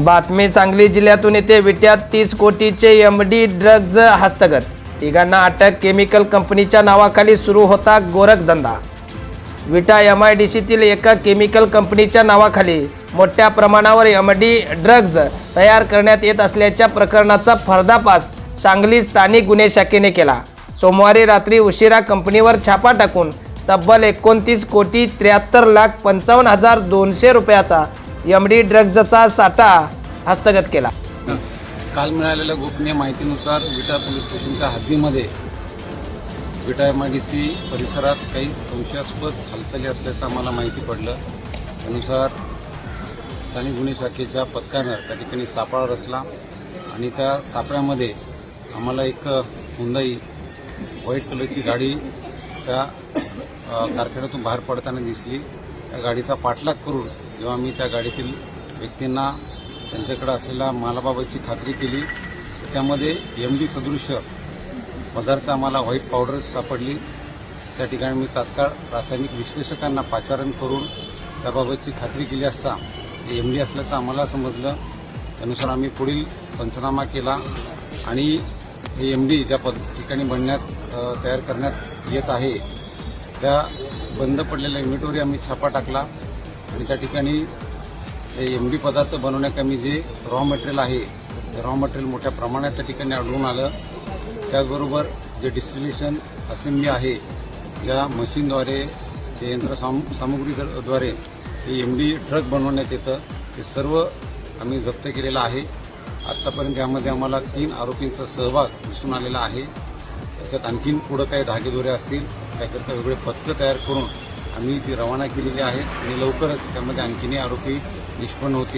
बातमी सांगली जिल्ह्यातून येथे विट्यात 30 कोटीचे एमडी ड्रग्ज हस्तगत। तिघांना अटक। केमिकल कंपनीच्या नावाखाली सुरू होता गोरखधंदा। विटा एमआयडीसीतील एका केमिकल कंपनीच्या नावाखाली मोठ्या प्रमाणावर एमडी ड्रग्ज तयार करण्यात येत असल्याच्या प्रकरणाचा पर्दाफाश सांगली स्थानिक गुन्हे शाखेने केला। सोमवारी रात्री उशिरा कंपनीवर छापा टाकून तब्बल 29,73,55,200 रुपयाचा एमडी ड्रग्जचा साठा हस्तगत केला। काल मिळालेल्या गोपनीय माहितीनुसार विटा पोलीस स्टेशनच्या हद्दीमध्ये विटा एमआयडीसी परिसरात काही संशयास्पद हालचाली असल्याचं आम्हाला माहिती पडलं। त्यानुसार स्थानिक गुन्हे शाखेच्या पथकानं त्या ठिकाणी सापळा रचला आणि त्या सापळ्यामध्ये आम्हाला एक हुंदाई व्हाईट कलरची गाडी त्या कारखान्यातून बाहेर पडताना दिसली। त्या गाडीचा पाठलाग करून जेव्हा आम्ही त्या गाडीतील व्यक्तींना त्यांच्याकडे असलेल्या मालाबाबतची खात्री केली तर त्यामध्ये एमडी सदृश्य पदार्थ आम्हाला व्हाईट पावडर सापडली। त्या ठिकाणी मी तात्काळ रासायनिक विश्लेषकांना पाचारण करून त्याबाबतची खात्री केली असता हे एमडी असल्याचं आम्हाला समजलं। त्यानुसार आम्ही पुढील पंचनामा केला आणि हे एमडी ज्या ठिकाणी तयार करण्यात येत आहे त्या बंद पडलेल्या युनिटवर आम्ही छापा टाकला आणि त्या ठिकाणी हे एमडी पदार्थ बनवण्याकरता जे रॉ मटेरियल आहे ते रॉ मटेरियल मोठ्या प्रमाणात त्या ठिकाणी आढळून आलं। त्याचबरोबर जे डिस्टिलेशन असेंब्ली आहे या मशीनद्वारे ते यंत्रसामुग्रीद्वारे हे एमडी ड्रग बनवण्यात येतं ते सर्व आम्ही जप्त केलेलं आहे। आत्तापर्यंत यामध्ये आम्हाला 3 आरोपींचा सहभाग दिसून आलेला आहे। त्याच्यात आणखीन पुढं काही धागेदोरे असतील त्याकरता वेगळे पथकं तयार करून आम्ही ती रवाना केलेली आहेत आणि लवकरच त्यामध्ये आणखीनही आरोपी निष्पन्न होतील।